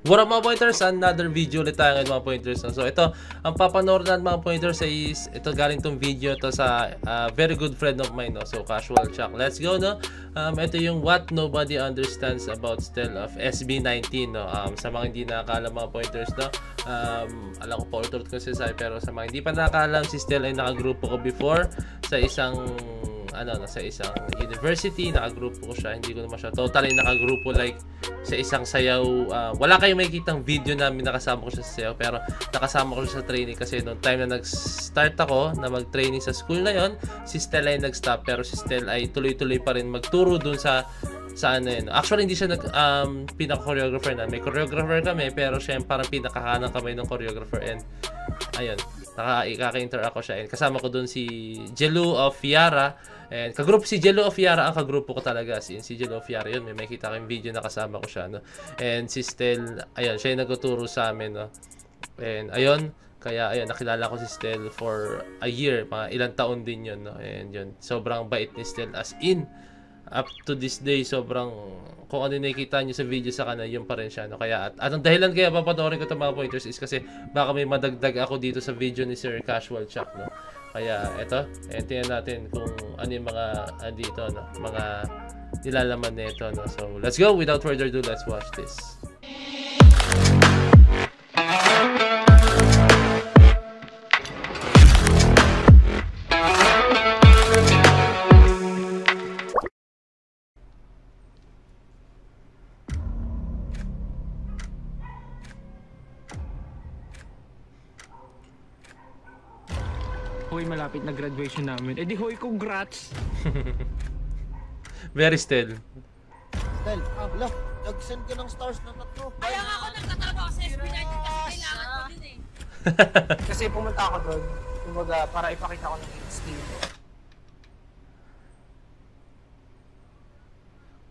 What up mga pointers? Another video ulit tayo ngayon mga pointers. So ito, ang papanoorin natin mga pointers is ito galing tong video to sa very good friend of mine, no? So Casual Chuck. Let's go, no? Ito yung What Nobody Understands About Stell of SB19, no? Sa mga hindi nakakaalam mga pointers, no? Alam ko pa ulit ko sinasabi, pero sa mga hindi pa nakakaalam, si Stell ay nakagrupo ko before sa isang sa isang university. Nakagrupo ko siya, hindi ko naman siya totally nakagrupo like sa isang sayaw. Wala kayong makikitang video namin nakasama ko siya sa sayaw, pero nakasama ko siya sa training kasi noong time na nag-start ako na mag-training sa school na yon, si Stella ay nag-stop, pero si Stella ay tuloy-tuloy pa rin magturo dun sa ano yun. Actually hindi siya pinaka-choreographer na. May choreographer kami, pero siya yung parang pinakahanang kamay ng choreographer, and ayun, nakaka-interact ako siya, and kasama ko dun si Jelu of Yara. And kagrupo si Jelu of Yara, ang kagrupo ko talaga. Si Jelu of Yara yun, may makita kayong video na kasama ko siya, no? And si Stel, ayun, siya yung nagtuturo sa amin, no? And ayun, kaya ayun, nakilala ko si Stel for a year, mga ilang taon din yun, no? And yun, sobrang bait ni Stel, as in up to this day, sobrang kung ano nakikita nyo sa video sa kanya, yun pa rin siya, no? Kaya at ang dahilan kaya papanoorin ko itong mga pointers is kasi baka may madagdag ako dito sa video ni Sir Casual Chuck, no? Kaya eto, tingnan natin kung ano yung mga dito, no? Mga nilalaman nito, no? So let's go, without further ado, let's watch this. Hoy, malapit na graduation namin. Eh di hoy, congrats! Very still. Stel, look, nag-send ka ng stars na tatlo. Kaya nga ako nagtatrabaho ako sa SB19 kasi kailangan ko din eh. Kasi pumunta ako doon, kumbaga, para ipakita ko ng skill.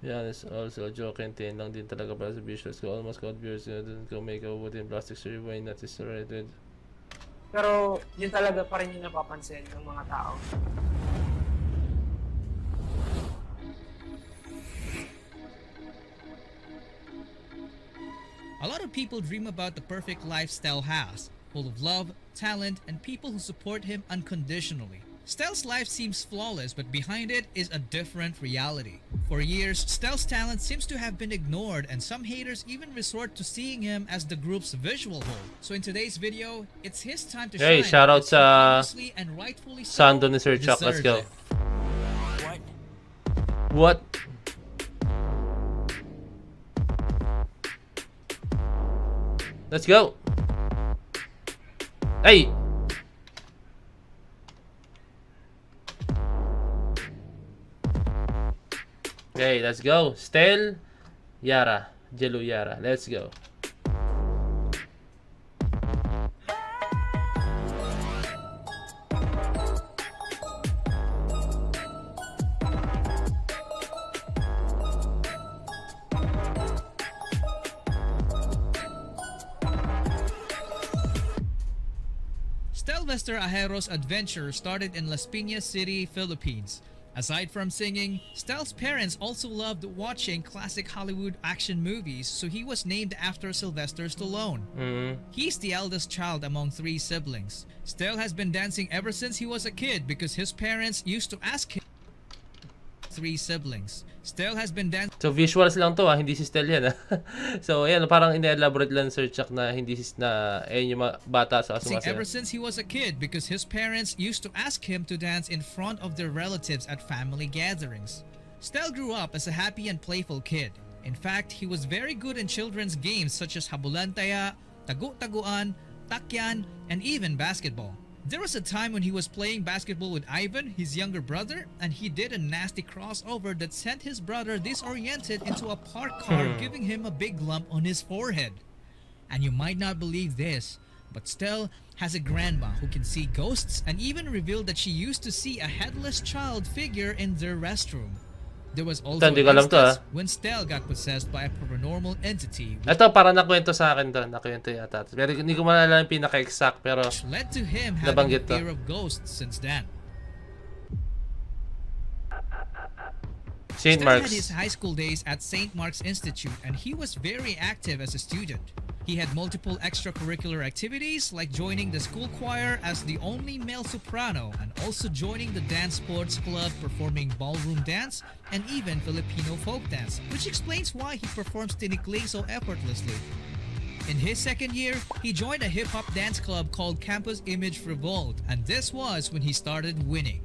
Yeah, it's also a joke, and lang din talaga para sa visuals ko. Almost got viewers na dun ko make a wooden plastic surgery. Why not is already. Pero yun talaga pa rin yung napapansin ng mga tao. A lot of people dream about the perfect lifestyle house, full of love, talent, and people who support him unconditionally. Stell's life seems flawless, but behind it is a different reality. For years, Stell's talent seems to have been ignored, and some haters even resort to seeing him as the group's visual whole. So in today's video, it's his time to shine. Hey, shout out sa and rightfully so, Sando ni Sir Chuck. Let's go. What? Let's go. Hey. Okay, let's go. Stel, Yara, Jelu Yara. Let's go. Stelvester Ajero's adventure started in Las Piñas City, Philippines. Aside from singing, Stell's parents also loved watching classic Hollywood action movies, so he was named after Sylvester Stallone. He's the eldest child among 3 siblings. Stell has been dancing ever since he was a kid because his parents used to ask him. 3 siblings. Stell has been dancing. So visuals lang to, hindi si Stell yan. So ayan, parang ina-elaborate lang Sir Chuck na hindi yung mga bata sa sumasayaw. Ever since he was a kid because his parents used to ask him to dance in front of their relatives at family gatherings. Stell grew up as a happy and playful kid. In fact, he was very good in children's games such as Habulantaya, Tagu-Taguan, Takyan, and even basketball. There was a time when he was playing basketball with Ivan, his younger brother, and he did a nasty crossover that sent his brother disoriented into a parked car, giving him a big lump on his forehead. And you might not believe this, but Stell has a grandma who can see ghosts and even revealed that she used to see a headless child figure in their restroom. There was also an instance when Stell got possessed by a paranormal entity. Ito, para nakwento sa akin to. Nakwento yata. Pero hindi ko maalala yung pinaka-exact, pero led to him having a fear of ghosts since then. St. Stel had Mark's. his high school days at St. Mark's Institute, and he was very active as a student. He had multiple extracurricular activities like joining the school choir as the only male soprano and also joining the dance sports club performing ballroom dance and even Filipino folk dance, which explains why he performs tinikling so effortlessly. In his second year, he joined a hip-hop dance club called Campus Image Revolt, and this was when he started winning.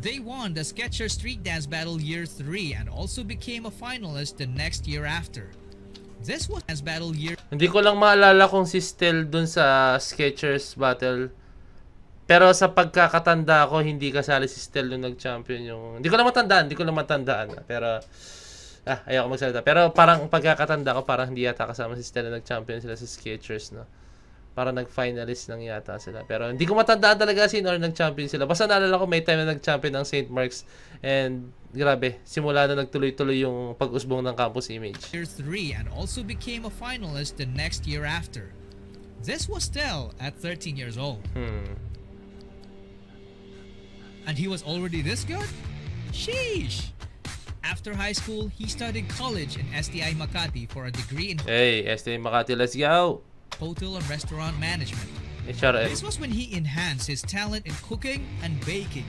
They won the Skechers Street Dance Battle Year 3 and also became a finalist the next year after. This was Dance Battle Year. Hindi ko lang maalala kung si Stel dun sa Skechers Battle. Pero sa pagkakatanda ko, hindi kasali si Stel nung nag-champion yung... Hindi ko lang matandaan. Pero, ayoko magsalita. Pero parang pagkakatanda ko, parang hindi yata kasama si Stel nung nag-champion sila sa Skechers, no? Parang nag-finalist lang yata sila. Pero hindi ko matandaan talaga sino or nag-champion sila. Basta naalala ko may time na nag-champion ng St. Mark's. And grabe, simula na nagtuloy-tuloy yung pag-usbong ng Campus Image. Year 3 and also became a finalist the next year after. This was Stel at 13 years old. And he was already this good? Sheesh! After high school, he studied college in STI Makati for a degree in Hey, STI Makati, let's go! hotel and restaurant management. HRM. This was when he enhanced his talent in cooking and baking.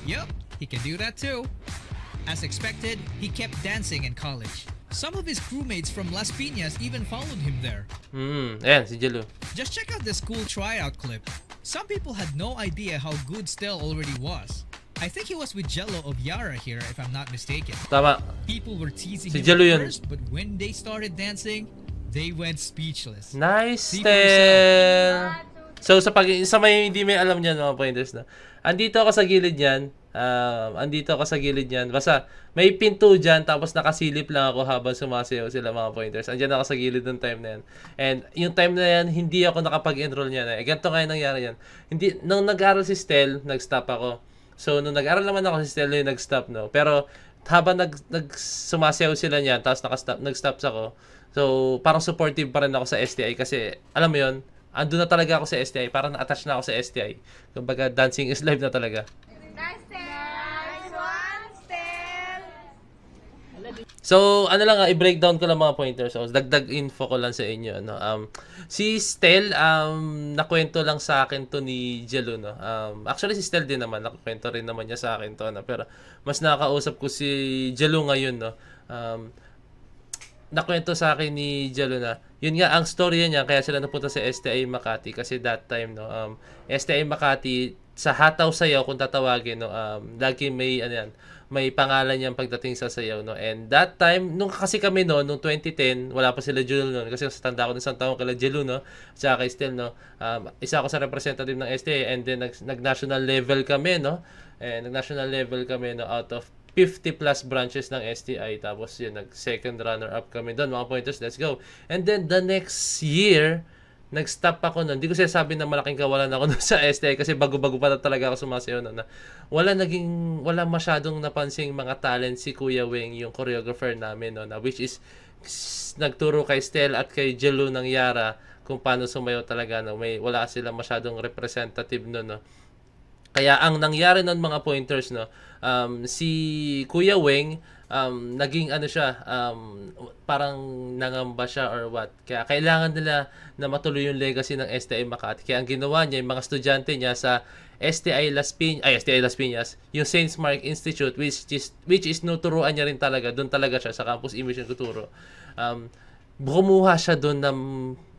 Yup, he can do that too. As expected, he kept dancing in college. Some of his crewmates from Las Piñas even followed him there. Ayan, si Jello. Just check out the school tryout clip. Some people had no idea how good Stel already was. I think he was with Jello of Yara here, if I'm not mistaken. Tama. People were teasing Si him Jello at yun. first, but when they started dancing, they went speechless. Nice, See for yourself. Stel! So, sa may hindi may alam niyan, mga pointers na. Andito ako sa gilid niyan. Basta, may pinto dyan, tapos nakasilip lang ako habang sumasayaw sila, mga pointers. Andyan ako sa gilid ng time na yan. And yung time na yan, hindi ako nakapag-enroll niyan. Ganito kaya nangyari yan. Nung nag-aral si Stel, nag-stop ako. So, nung nag-aral naman ako si Stel, yung nag-stop, no? Pero, habang sumasayaw sila niyan, tapos nag-stop ako. So, parang supportive pa rin ako sa STI kasi, alam mo yun, ando na talaga ako sa STI. Parang na-attach na ako sa STI. Kumbaga, dancing is live na talaga. Nice one, Stel! So, ano lang, i-breakdown ko lang mga pointers. So, dagdag info ko lang sa inyo. No? Si Stel, nakwento lang sa akin to ni Jello. No? Actually, si Stel din naman. Nakwento rin naman niya sa akin to. No? Pero, mas nakakausap ko si Jello ngayon. No? Nakwento sa akin ni Jello na yun nga ang storya niya kaya sila napunta sa STI Makati kasi that time STI Makati sa hataw sayaw kung tatawagin lagi may pangalan niyang pagdating sa sayaw and that time nung kasi kami nung 2010 wala pa sila Jello kasi sa tanda ko ng isang taon kila Jello at saka kay Stel isa ako sa representative ng STI and then nag-national level kami and nag-national level kami out of 50 plus branches ng STI tapos yun nag-second runner up kami doon mga pointers, let's go. And then the next year nag-stop ako noon. Hindi ko sinasabi na malaking kawalan ako noon sa STI kasi bago-bago pa talaga ako sumasayaw noon. Wala masyadong napansing mga talent si Kuya Weng, yung choreographer namin which is nagturo kay Stel at kay Jello ng Yara kung paano sumayaw talaga wala sila masyadong representative noon Kaya ang nangyari noon mga pointers si Kuya Weng naging parang nangamba siya or what. Kaya kailangan nila na matuloy yung legacy ng STI Makati. Kaya ang ginawa niya, yung mga estudyante niya sa STI Las Piñas, yung St. Mark Institute which is nuturuan niya rin talaga. Doon talaga siya sa Campus Image yung tuturo. Bumuha siya doon ng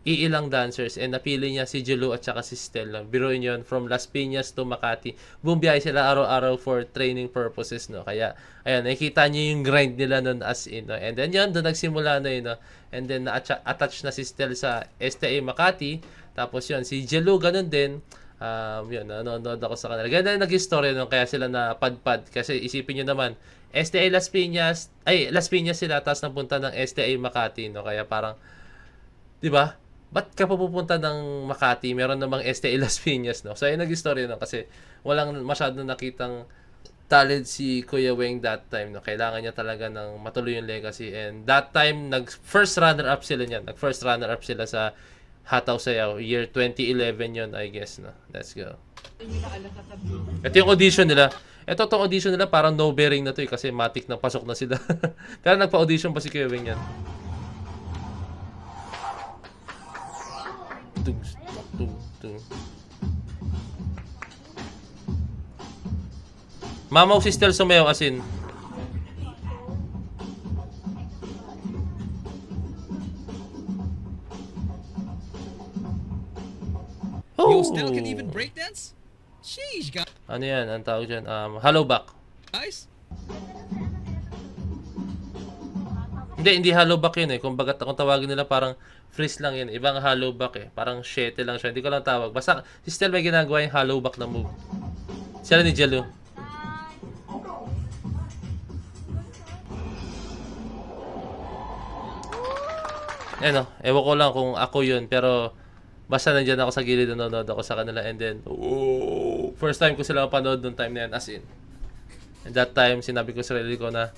iilang dancers and napili niya si Jello at saka si Stel. Biruin yun, from Las Piñas to Makati. Bumiyahe sila araw-araw for training purposes. Kaya, ayan, nakikita niyo yung grind nila nun as in. And then yun, doon nagsimula na yun. And then, na-attach na si Stel sa STI Makati. Tapos yun, si Jello, ganun din. Yun, nanonood ako sa kanila. Ganun nag-istorya kaya sila napadpad. Kasi isipin nyo naman, STI Las Piñas sila, tapos napunta ng STI Makati. Kaya parang, di ba? Ba't ka pupunta ng Makati? Meron namang STI Las Piñas, So, ayun nag-istorya kasi walang masyadong nakitang talent si Kuya Weng that time, Kailangan niya talaga ng matuloy yung legacy. And that time, nag-first runner-up sila niyan. Nag-first runner-up sila sa Hataw Sayaw. Year 2011 yun, I guess, Let's go. Ito yung audition nila. Ito tong audition nila parang no bearing na to eh, kasi matik na pasok na sila. Pero nagpa-audition pa si Kuya Wing yan. Mamaw si Stel sumayaw asin. Yo, Stel can even breakdance? Sheesh, Ano yan? Ang tawag dyan? Hollow back. guys. Hindi hollow back yun eh. Kung tawagin nila parang freeze lang yun. Ibang hollow back eh. Parang shete lang siya. Hindi ko lang tawag. Basta si Stel may ginagawa yung hollow back na move. Sila ni Jello. Ano, ewan ko lang kung ako yun. Pero basta nandyan ako sa gilid, nanonood ako sa kanila. And then, first time ko sila mapanood nung time na yan. As in. And that time, sinabi ko sa sarili ko na,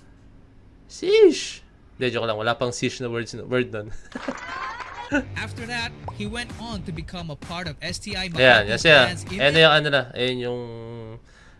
sheesh! Hindi, joke lang. Wala pang sheesh na word nun. After that, he went on to become a part of STI Ayan, yes, yeah. dance Ayan yung ano na. Ayan yung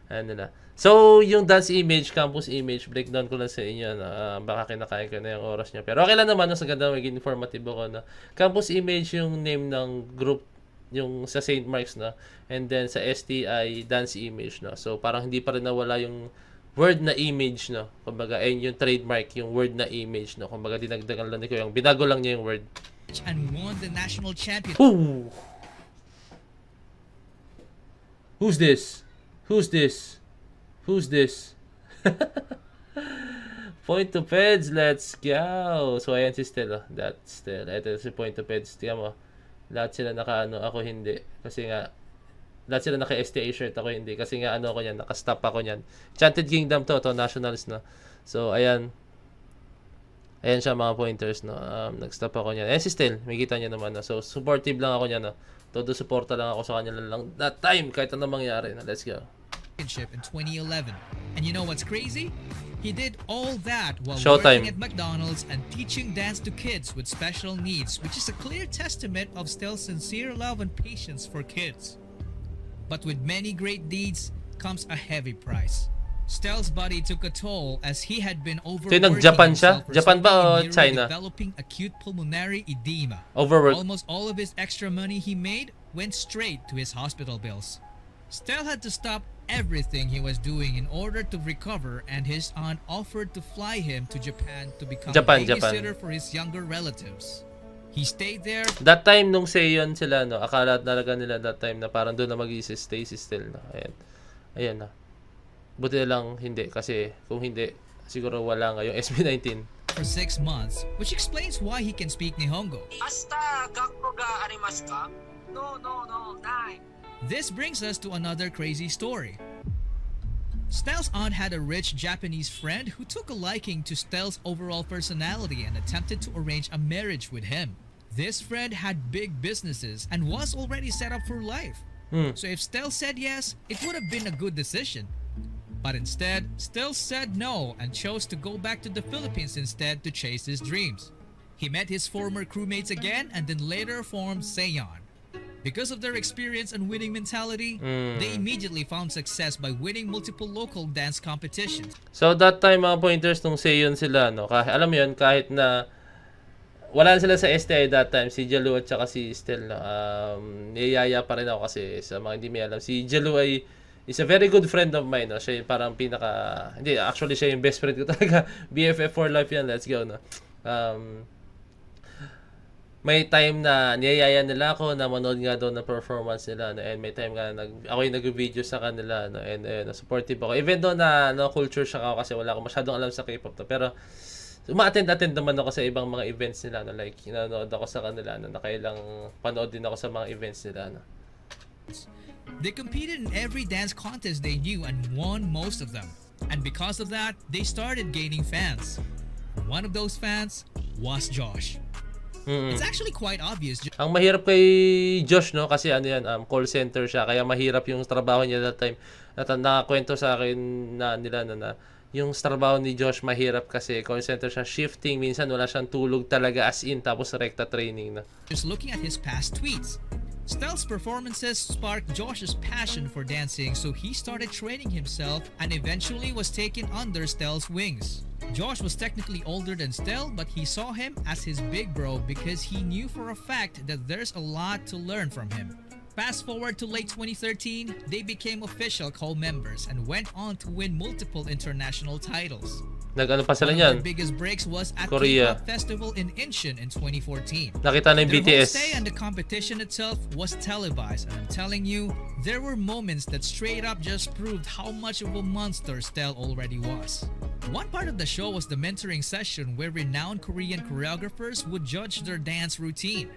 ano na. So, yung dance image, campus image, breakdown ko lang sa inyo na baka kinakain ko na yung oras nyo. Pero okay lang naman, sa ganda maging informative ako na campus image yung name ng group yung sa St. Mark's na. And then sa STI, dance image na. So, parang hindi pa rin nawala yung word na image, no? Kumbaga, ayun yung trademark, yung word na image, no? Kumbaga, dinagdagan lang ni Kuya. Binago lang niya yung word. and won the national championship. Ooh. Who's this? Who's this? Who's this? Point to Peds, let's go. So ayan si Stella, that's Stella. Ito si Point to Peds, tingnan mo. Lahat sila naka-ano, ako hindi. Kasi nga, lahat sila naka-STA shirt, ako hindi. Kasi nga ano ako yan, naka-stop ako yan. Enchanted Kingdom to nationals na. So ayan. Ayan siya mga pointers, no. Nag-stop ako niyan. Ayan si Stella, may kita niya naman. No? So supportive lang ako niyan, no. Todo suporta lang ako sa kanya lang that time, kahit ano mangyari. No? Let's go. In 2011. And you know what's crazy? He did all that while Showtime. working at McDonald's and teaching dance to kids with special needs, which is a clear testament of Stell's sincere love and patience for kids. But with many great deeds comes a heavy price. Stell's body took a toll as he had been overworking nag-Japan siya? himself, Japan ba o resulting in China? developing acute pulmonary edema. Overwork. Almost all of his extra money he made went straight to his hospital bills. Stell had to stop everything he was doing in order to recover, and his aunt offered to fly him to Japan to become a babysitter for his younger relatives. He stayed there. That time nung Seiyon sila, no, akala talaga nila that time na parang doon na mag-i-stay si Stell, no. Ayan. Ayan na. Buti na lang hindi, kasi kung hindi, siguro wala nga yung SB19. For 6 months, which explains why he can speak Nihongo. Asta gakko ga arimasu ka? No, nai. This brings us to another crazy story. Stell's aunt had a rich Japanese friend who took a liking to Stell's overall personality and attempted to arrange a marriage with him. This friend had big businesses and was already set up for life. So if Stell said yes, it would have been a good decision. But instead, Stell said no and chose to go back to the Philippines instead to chase his dreams. He met his former crewmates again and then later formed Seiyon. Because of their experience and winning mentality, they immediately found success by winning multiple local dance competitions. So that time mga pointers nung Seiyon sila, no, alam mo yun, kahit na wala sila sa STI that time, si Jelu at saka si Stell, no, niyaya pa rin ako kasi sa mga hindi may alam, si Jelu ay is a very good friend of mine, no. Siya yung parang hindi, actually siya yung best friend ko talaga. BFF for life yan, let's go, no. May time na niyayaya nila ako na manood nga daw ng performance nila, no? And may time nga ako yung nag-video sa kanila, no? And supportive ako. Even though na culture shock ako kasi wala akong masyadong alam sa K-pop to. Pero uma-attend naman ako sa ibang mga events nila, no? Like nanonood ako sa kanila, no? Nakailang panood din ako sa mga events nila, no? They competed in every dance contest they knew and won most of them. And because of that, they started gaining fans. One of those fans was Josh. It's actually quite obvious. Ang mahirap kay Josh, no, kasi ano yan, call center siya, kaya mahirap yung trabaho niya that time. Nakakwento sa akin na nila na yung trabaho ni Josh mahirap kasi call center siya, shifting, minsan wala siyang tulog talaga as in, tapos rekta training na. Just looking at his past tweets. Stel's performances sparked Josh's passion for dancing, so he started training himself and eventually was taken under Stel's wings. Josh was technically older than Stel, but he saw him as his big bro because he knew for a fact that there's a lot to learn from him. Fast forward to late 2013, they became official co-members and went on to win multiple international titles. Nag-ano pa sila One of niyan? their biggest breaks was at Korea. K-pop Festival in Incheon in 2014. Nakita na yung Their whole BTS. stay and the competition itself was televised, and I'm telling you, there were moments that straight up just proved how much of a monster Stel already was. One part of the show was the mentoring session where renowned Korean choreographers would judge their dance routine.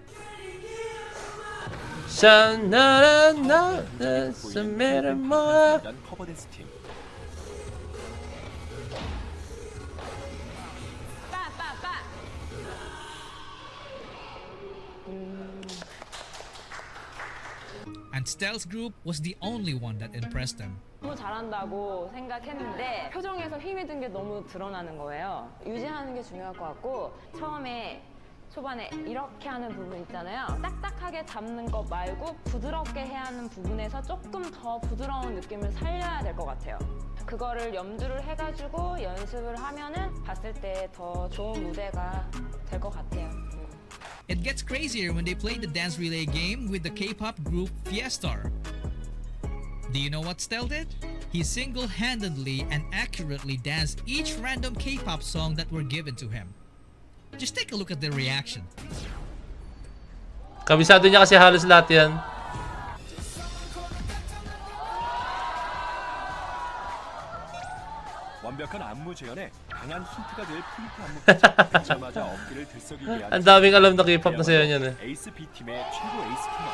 And Stel's group was the only one that impressed them. 너무 잘한다고 생각했는데 표정에서 힘이 든 게 너무 드러나는 거예요. 유지하는 게 중요할 것 같고 처음에 초반에 이렇게 하는 부분 있잖아요. 딱딱하게 잡는 거 말고 부드럽게 해야 하는 부분에서 조금 더 부드러운 느낌을 살려야 될 것 같아요. 그거를 염두를 해가지고 연습을 하면은 봤을 때 더 좋은 무대가 될 것 같아요. It gets crazier when they played the dance relay game with the K-pop group Fiestar. Do you know what Stel did? He single-handedly and accurately danced each random K-pop song that were given to him. Just take a look at their reaction. Kabisado niya kasi halos lahat yan. 완벽한 안무 재현에 강한 힌트가 될 포인트 안무까지 듣자마자 어깨를 들썩이게 하는 Ang daming alam na K-pop na sayo niyan eh. 에이스 B팀의 최고 에이스 팀원.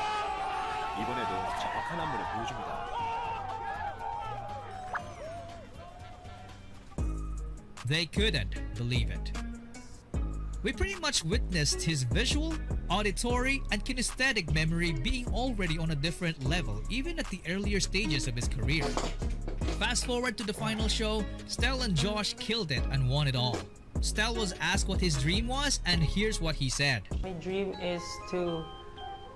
이번에도 정확한 안무를 보여줍니다. They couldn't believe it. We pretty much witnessed his visual, auditory, and kinesthetic memory being already on a different level even at the earlier stages of his career. Fast forward to the final show, Stel and Josh killed it and won it all. Stel was asked what his dream was, and here's what he said. My dream is to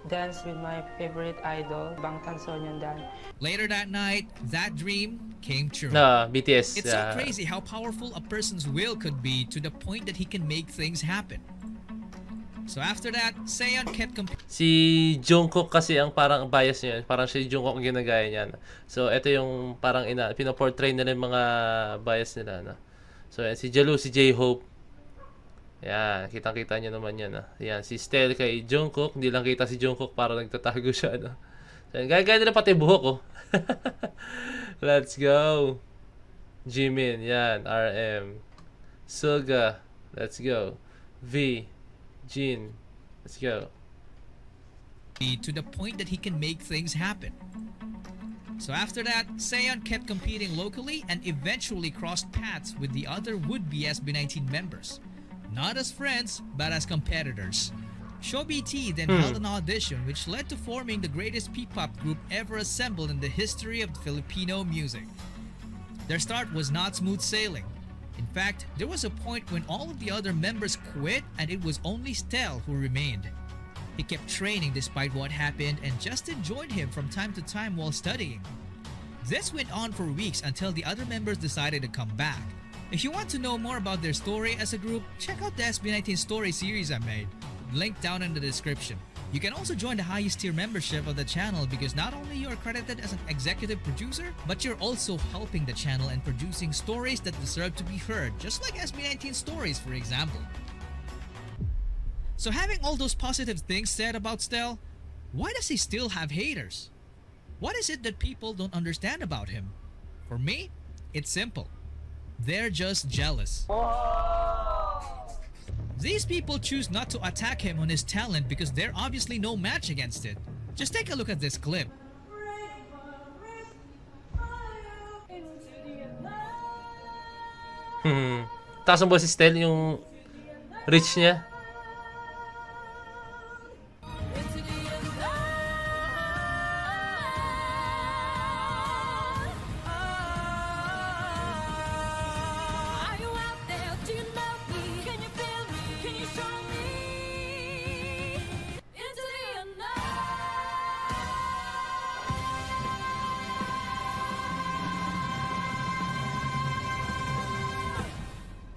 dance with my favorite idol, Bangtansonyondan. Later that night, that dream came true. Na, BTS. It's so crazy how powerful a person's will could be to the point that he can make things happen. So after that, Seon kept Si Jungkook kasi ang parang bias niya. Parang si Jungkook ang ginagaya niya. So ito yung parang pinaportray nila yung mga bias nila. So si Jalu, si J-Hope. Yan, kitang-kita niyo naman yan. Yan, si Stel kay Jungkook. Hindi lang kita si Jungkook para nagtatago siya. So gaya nila pati buhok oh. Let's go. Jimin, yan, RM. Suga, let's go. V, Jin, let's go. To the point that he can make things happen. So after that, Seon kept competing locally and eventually crossed paths with the other would-be SB19 members. Not as friends, but as competitors. ShowBT then held an audition which led to forming the greatest P-pop group ever assembled in the history of Filipino music. Their start was not smooth sailing. In fact, there was a point when all of the other members quit and it was only Stel who remained. He kept training despite what happened and Justin joined him from time to time while studying. This went on for weeks until the other members decided to come back. If you want to know more about their story as a group, check out the SB19 story series I made. Link down in the description. You can also join the highest tier membership of the channel because not only you are credited as an executive producer, but you're also helping the channel and producing stories that deserve to be heard, just like SB19 stories for example. So having all those positive things said about Stel, why does he still have haters? What is it that people don't understand about him? For me, it's simple. They're just jealous. These people choose not to attack him on his talent because they're obviously no match against it. Just take a look at this clip. Taas ang boses si Stel, yung reach niya.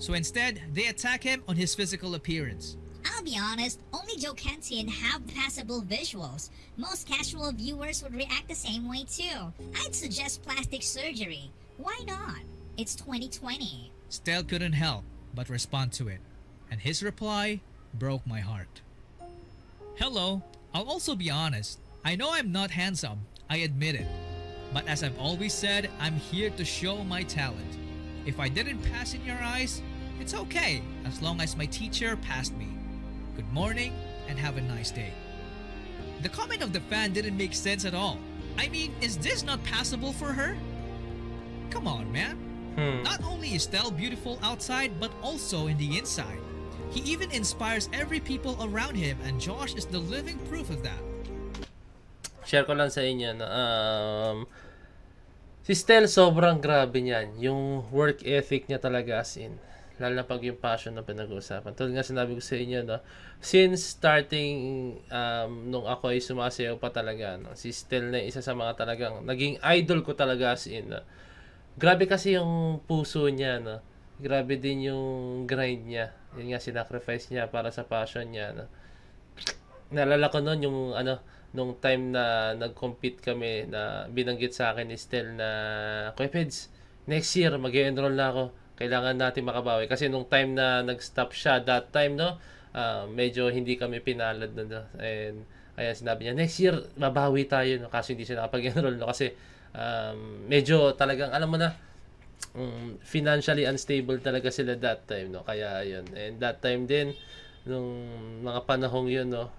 So instead, they attack him on his physical appearance. I'll be honest, only Joe Cantian have passable visuals. Most casual viewers would react the same way too. I'd suggest plastic surgery. Why not? It's 2020. Stel couldn't help but respond to it, and his reply broke my heart. Hello, I'll also be honest. I know I'm not handsome, I admit it. But as I've always said, I'm here to show my talent. If I didn't pass in your eyes, it's okay as long as my teacher passed me. Good morning and have a nice day. The comment of the fan didn't make sense at all. I mean, is this not passable for her? Come on, man. Not only is Stel beautiful outside, but also in the inside. He even inspires every people around him, and Josh is the living proof of that. Share ko lang sa inyo na si Stel sobrang grabe niyan. Yung work ethic niya talaga as in. Lalo na pag yung passion na pinag-uusapan. Tulad nga sinabi ko sa inyo, no? Since starting nung ako ay sumasayaw pa talaga, no? Si Stel na isa sa mga talagang naging idol ko talaga as in. No? Grabe kasi yung puso niya, no? Grabe din yung grind niya. Yun nga, sinacrifice niya para sa passion niya, no? Naalala ko noon yung nung time na nag-compete kami na binanggit sa akin ni Stel na Kuya Peds, next year mag-enroll na ako. Kailangan natin makabawi. Kasi nung time na nag-stop siya, that time, no, medyo hindi kami pinalad nun. No? And ayan, sinabi niya, next year, mabawi tayo. No? Kasi hindi siya nakapag-enroll. No? Kasi medyo talagang, alam mo na, financially unstable talaga sila that time. No? Kaya, ayun. And that time din, nung mga panahong yun, no,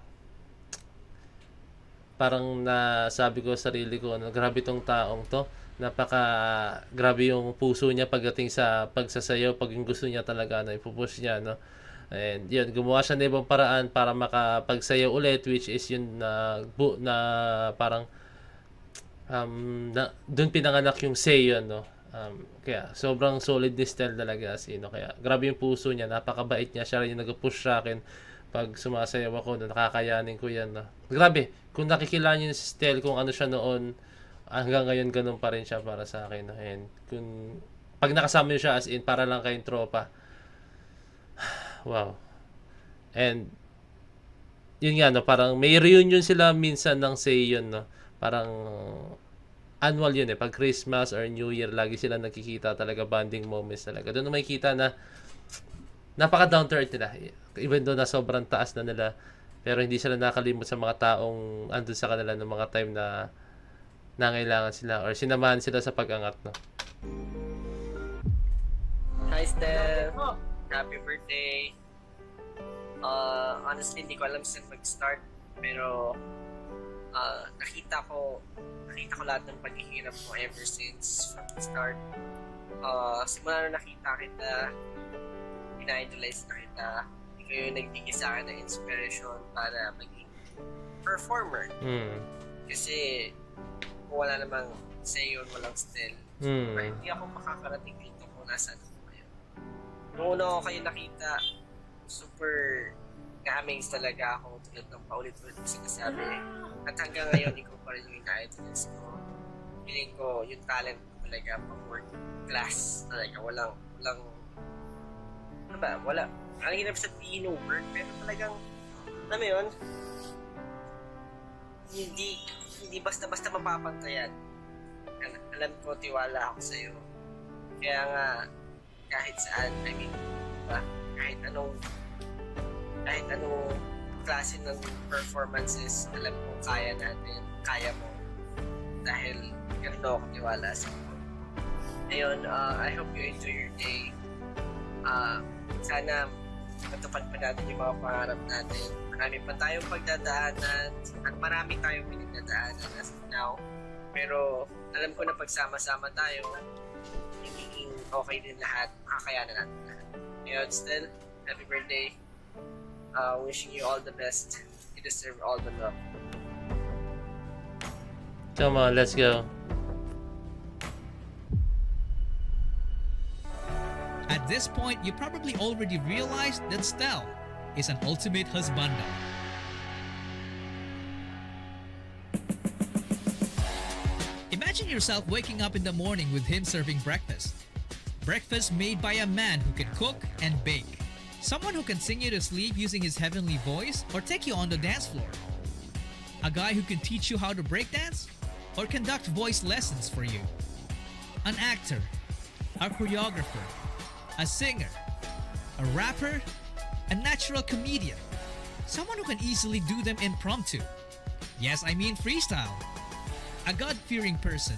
parang nasabi ko sa sarili ko, no, grabe tong taong to. Grabe yung puso niya pagdating sa pagsasayaw, pag yung gusto niya talaga na ipupush niya, no. And yun, gumawa siya ng ibang paraan para makapagsayaw ulit, which is yun na parang doon pinanganak yung Seiyon, no. Kaya sobrang solid ni Stel talaga no? Kaya grabe yung puso niya, napakabait niya, siya rin yung nag-push sa akin pag sumasayaw ako, no, nakakayanin ko yan, no. Grabe, kung nakikilala niyo si Stel kung ano siya noon, hanggang ngayon ganun pa rin siya para sa akin, no. And pag nakasama niyo siya as in, para lang kayong tropa. Wow. And yun nga, no, parang may reunion sila minsan ng Seiyon, no. Parang annual yun pag Christmas or New Year, lagi sila nakikita talaga, bonding moments talaga. Doon may kita na napaka down to earth nila. Even though na sobrang taas na nila, pero hindi sila nakalimot sa mga taong andun sa kanila ng mga time na nangailangan sila or sinamahan sila sa pag-angat, no. Hi, Stel. Happy birthday. Honestly, hindi ko alam saan mag-start, pero nakita ko lahat ng paghihirap mo ever since from the start. Simula na nakita kita, ina-idolize na kita, ikaw yung nagbigay sa akin ng inspiration para maging performer. Kasi kung wala namang Seiyon, walang Stel, hindi ako makakarating dito kung nasaan ako ngayon. Nung una ko kayo nakita, super na-amaze talaga ako, tulad ng paulit-ulit ko sinasabi. At hanggang ngayon, ikaw pa rin yung ina-idolize ko. Feeling ko, yung talent ko talaga, pang-work class talaga. Walang, wala. Ang hirap sabihin ng word, pero talagang, alam mo yun, hindi basta-basta mapapantayan. Alam ko, tiwala ako sa'yo. Kaya nga, kahit saan, I mean, diba? kahit anong klase ng performances, alam ko, kaya natin, kaya mo. Dahil, ganun ako tiwala sa'yo. Ayun, I hope you enjoy your day. Sana, matupad pa natin yung mga pangarap natin. Marami pa tayong pagdadaanan at marami tayong pinagdadaanan as of now. Pero alam ko na pagsama-sama tayo, magiging okay din lahat, makakayanan natin lahat. Ngayon, Stel, happy birthday. Wishing you all the best. You deserve all the love. Come on, let's go. At this point, you probably already realized that Stel is an ultimate husbando. Imagine yourself waking up in the morning with him serving breakfast. Breakfast made by a man who can cook and bake. Someone who can sing you to sleep using his heavenly voice or take you on the dance floor. A guy who can teach you how to break dance or conduct voice lessons for you. An actor, a choreographer, a singer, a rapper, a natural comedian. Someone who can easily do them impromptu. Yes, I mean freestyle. A God-fearing person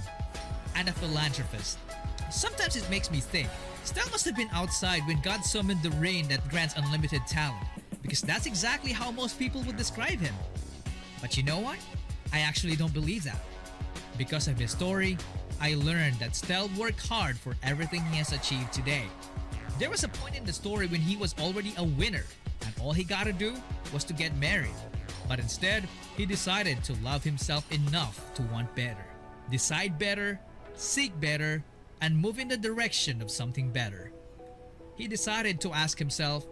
and a philanthropist. Sometimes it makes me think, Stel must have been outside when God summoned the rain that grants unlimited talent, because that's exactly how most people would describe him. But you know what? I actually don't believe that. Because of his story, I learned that Stel worked hard for everything he has achieved today. There was a point in the story when he was already a winner, and all he gotta do was to get married. But instead, he decided to love himself enough to want better, decide better, seek better, and move in the direction of something better. He decided to ask himself,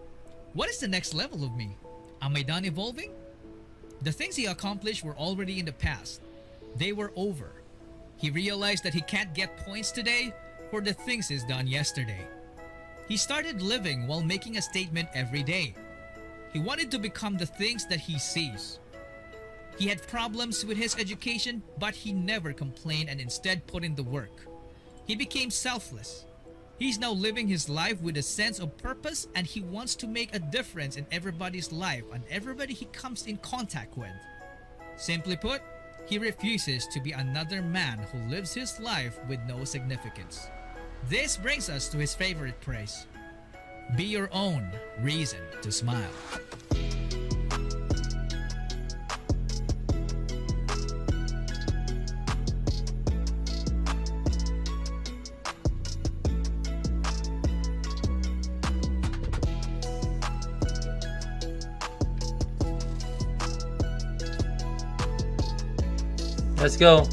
what is the next level of me? Am I done evolving? The things he accomplished were already in the past. They were over. He realized that he can't get points today for the things he's done yesterday. He started living while making a statement every day. He wanted to become the things that he sees. He had problems with his education, but he never complained and instead put in the work. He became selfless. He's now living his life with a sense of purpose, and he wants to make a difference in everybody's life and everybody he comes in contact with. Simply put, he refuses to be another man who lives his life with no significance. This brings us to his favorite phrase: be your own reason to smile. Let's go.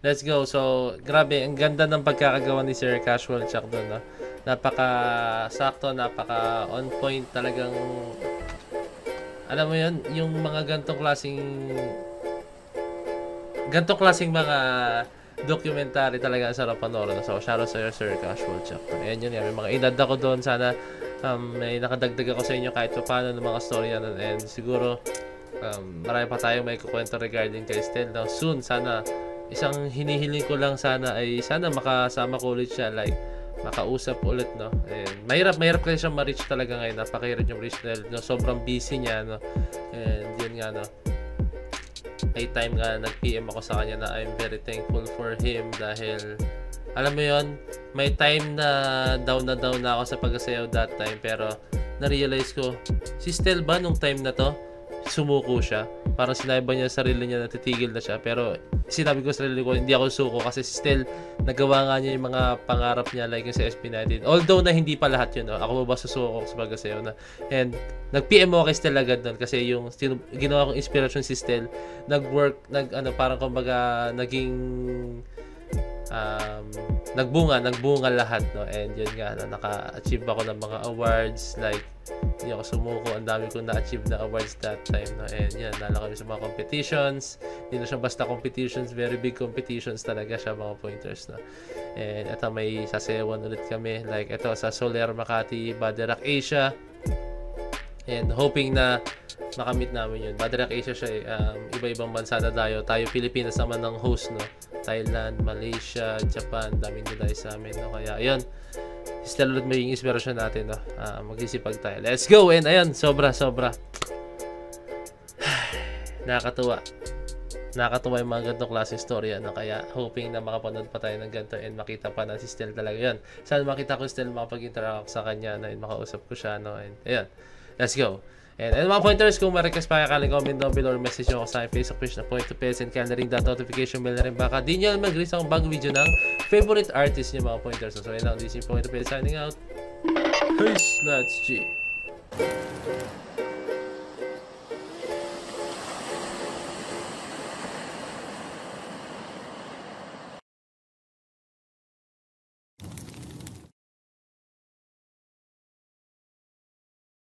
Let's go. So, grabe, ang ganda ng pagkakagawa ni Sir Casual Chuck doon, no? Napaka-sakto, napaka-on point talagang, alam mo yun, yung mga gantong klaseng mga documentary talaga ang sarap panoorin. So, shoutout sa Sir Casual Chuck. Ayan yun, may mga inad ako doon. Sana may nakadagdag ako sa inyo kahit pa paano ng mga story yan. And siguro, marami pa tayong may kukwento regarding kay Stel. Now, soon, sana, isang hinihiling ko lang sana ay sana makasama ko ulit siya, like, makausap ulit, no? And mahirap kasi siya ma-reach talaga ngayon. Napakahirap yung reach dahil, no? Sobrang busy niya, no? And yun nga, no? May time nga, nag-PM ako sa kanya na I'm very thankful for him dahil, alam mo yun, may time na down na ako sa pagsasayaw that time, pero na-realize ko, si Stel ba nung time na to, sumuko siya. Parang sinabi ba niya sa sarili niya na titigil na siya. Pero sinabi ko sa sarili ko, hindi ako suko kasi still nagawa nga niya yung mga pangarap niya like yung sa SB19. Although na hindi pa lahat yun. No? Ako ba susuko sa pagkasayaw na. And nag-PM ako kay Stel agad nun kasi yung ginawa kong inspiration si Stel, parang kumbaga naging nagbunga lahat, no? And yun nga, naka-achieve ako ng mga awards, like hindi ako sumuko, ang dami kong na-achieve na awards that time, no? And yan, nala kami sa mga competitions, hindi na siya basta competitions, very big competitions talaga siya, mga pointers, no? And ito, may sasayawan ulit kami, like ito sa Soler Makati Baderac Asia, and hoping na makamit namin yun. Baderac Asia siya, iba-ibang bansa na tayo Pilipinas naman ng host, no? Thailand, Malaysia, Japan, daming nilay sa amin, no? Kaya ayun, Stel ulit may inspirasyon natin, no? Magsisipag tayo. Let's go! And ayun, sobra nakakatuwa yung mga ganitong klaseng story, no? Kaya hoping na makapanood pa tayo ng ganito and makita pa na si Stel talaga yun. Sana makita ko si Stel, makapag-interact sa kanya, no? And makausap ko siya, no? And ayun, let's go! And mga pointers, kung ma-request pa kayo, comment down below or message nyo ako sa Facebook page na Point to Pets, and kaya ring that notification bell na rin. Baka di nyo mag-release akong bagong video ng favorite artist nyo, mga pointers. So yun lang, this is Point to Pets signing out. Peace, let's G.